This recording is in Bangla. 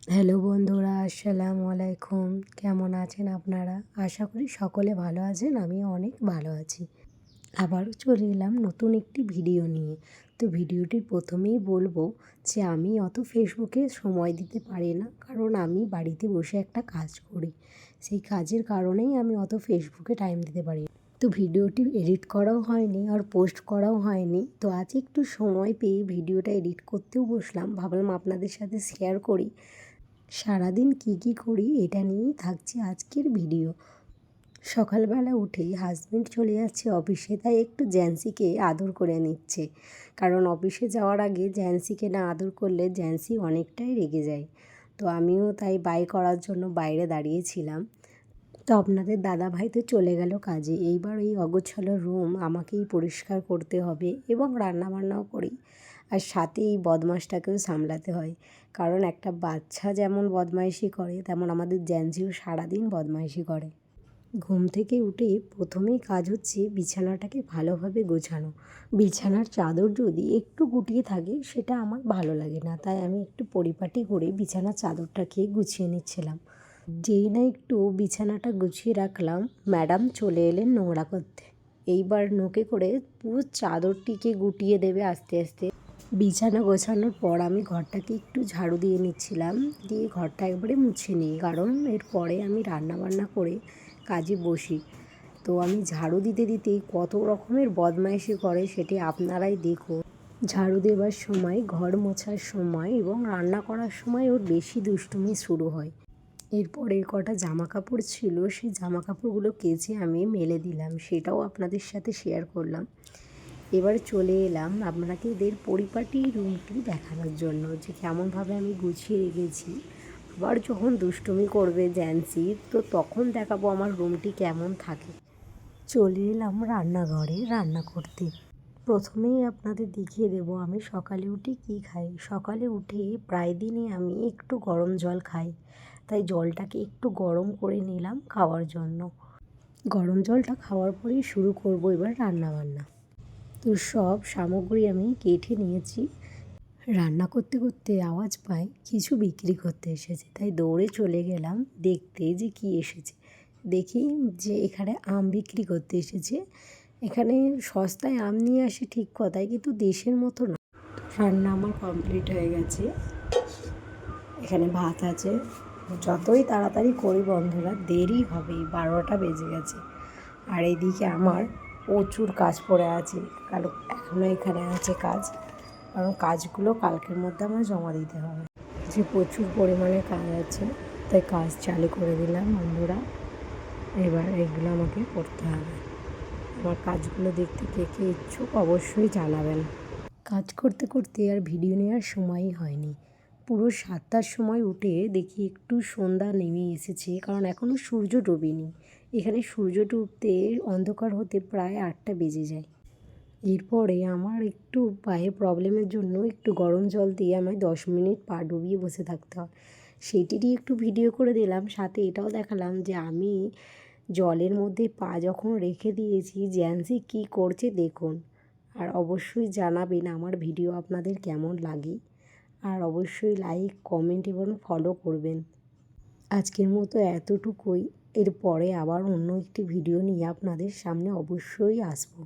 হ্যালো বন্ধুরা, আসসালামু আলাইকুম। কেমন আছেন আপনারা? আশা করি সকলে ভালো আছেন। আমিও অনেক ভালো আছি। আবারও চলে এলাম নতুন একটি ভিডিও নিয়ে। তো ভিডিওটির প্রথমেই বলবো যে আমি অত ফেসবুকে সময় দিতে পারি না, কারণ আমি বাড়িতে বসে একটা কাজ করি। সেই কাজের কারণেই আমি অত ফেসবুকে টাইম দিতে পারি না। তো ভিডিওটি এডিট করাও হয়নি আর পোস্ট করাও হয়নি। তো আজ একটু সময় পেয়ে ভিডিওটা এডিট করতেও বসলাম। ভাবলাম আপনাদের সাথে শেয়ার করি সারাদিন কি করি, এটা নিয়েই থাকছে আজকের ভিডিও। সকালবেলা উঠেই হাজবেন্ড চলে যাচ্ছে অফিসে, তাই একটু জ্যান্সিকে আদর করে নিচ্ছে। কারণ অফিসে যাওয়ার আগে জ্যান্সিকে না আদর করলে জ্যান্সি অনেকটাই রেগে যায়। তো আমিও তাই বাই করার জন্য বাইরে দাঁড়িয়েছিলাম। তো আপনাদের দাদাভাই তো চলে গেল কাজে। এইবার এই অগোছালো রুম আমাকেই পরিষ্কার করতে হবে এবং রান্নাবান্নাও করি। আর সাথে এই বদমাশটাকেও সামলাতে হয়, কারণ একটা বাচ্চা যেমন বদমাইশি করে তেমন আমাদের জ্যানজিও সারাদিন বদমাইশি করে। ঘুম থেকে উঠে প্রথমেই কাজ হচ্ছে বিছানাটাকে ভালোভাবে গোছানো। বিছানার চাদর যদি একটু গুটিয়ে থাকে সেটা আমার ভালো লাগে না, তাই আমি একটু পরিপাটি করে বিছানার চাদরটাকে গুছিয়ে নিচ্ছিলাম। যেই না একটু বিছানাটা গুছিয়ে রাখলাম, ম্যাডাম চলে এলেন নোংরা করতে। এইবার নোকে করে পুরো চাদরটিকে গুটিয়ে দেবে আস্তে আস্তে। বিছানা গোছানোর পর আমি ঘরটাকে একটু ঝাড়ু দিয়ে নিচ্ছিলাম, দিয়ে ঘরটা একবারে মুছে নিই, কারণ এরপরে আমি রান্নাবান্না করে কাজে বসি। তো আমি ঝাড়ু দিতে দিতেই কত রকমের বদমাইশি করে সেটি আপনারাই দেখুন। ঝাড়ু দেওয়ার সময়, ঘর মোছার সময় এবং রান্না করার সময় ওর বেশি দুষ্টুমি শুরু হয়। এরপরে কটা জামা কাপড় ছিল, সেই জামা কাপড়গুলো কেচে আমি মেলে দিলাম, সেটাও আপনাদের সাথে শেয়ার করলাম। এবার চলে এলাম আপনাদের পরিপাটি রুমটি দেখানোর জন্য, যে কেমনভাবে আমি গুছিয়ে রেখেছি। আবার যখন দুষ্টুমি করবে জ্যান্সি, তো তখন দেখাবো আমার রুমটি কেমন থাকে। চলে এলাম রান্নাঘরে রান্না করতে। প্রথমেই আপনাদের দেখিয়ে দেবো আমি সকালে উঠে কী খাই। সকালে উঠে প্রায় দিনই আমি একটু গরম জল খাই, তাই জলটাকে একটু গরম করে নিলাম খাওয়ার জন্য। গরম জলটা খাওয়ার পরেই শুরু করব এবার রান্নাবান্না। তো সব সামগ্রী আমি কেটে নিয়েছি। রান্না করতে করতে আওয়াজ পাই কিছু বিক্রি করতে এসেছে, তাই দৌড়ে চলে গেলাম দেখতে যে কি এসেছে। দেখি যে এখানে আম বিক্রি করতে এসেছে। এখানে সস্তায় আম নিয়ে আসে ঠিক কথাই, কিন্তু দেশের মতো না। রান্না আমার কমপ্লিট হয়ে গেছে। এখানে ভাত আছে। যতই তাড়াতাড়ি করি বন্ধুরা, দেরি হবে, 12টা বেজে গেছে। আর এদিকে আমার প্রচুর কাজ পড়ে আছে, কারণ এখনও এখানে আছে কাজ, কারণ কাজগুলো কালকের মধ্যে আমার জমা দিতে হবে। যে প্রচুর পরিমাণে কাজ আছে, তাই কাজ চালু করে দিলাম বন্ধুরা। এবার এগুলো আমাকে করতে হবে। আমার কাজগুলো দেখতে কে কে ইচ্ছুক অবশ্যই জানাবেন। কাজ করতে করতে আর ভিডিও নেওয়ার সময়ই হয়নি। পুরো 7টার সময় উঠে দেখি একটু সন্ধ্যা নেমে এসেছে, কারণ এখনও সূর্য ডোবেনি। এখানে সূর্য ডুবতে অন্ধকার হতে প্রায় 8টা বেজে যায়। এরপরে আমার একটু পায়ে প্রবলেমের জন্য একটু গরম জল দিয়ে আমায় 10 মিনিট পা ডুবিয়ে বসে থাকতে হয়। সেটিরই একটু ভিডিও করে দিলাম, সাথে এটাও দেখালাম যে আমি জলের মধ্যে পা যখন রেখে দিয়েছি জ্যান্সি কী করছে দেখুন। আর অবশ্যই জানাবেন আমার ভিডিও আপনাদের কেমন লাগে। আর অবশ্যই লাইক, কমেন্ট এবং ফলো করবেন। আজকের মতো এতটুকুই। এরপরে আবার অন্য একটি ভিডিও নিয়ে আপনাদের সামনে অবশ্যই আসবো।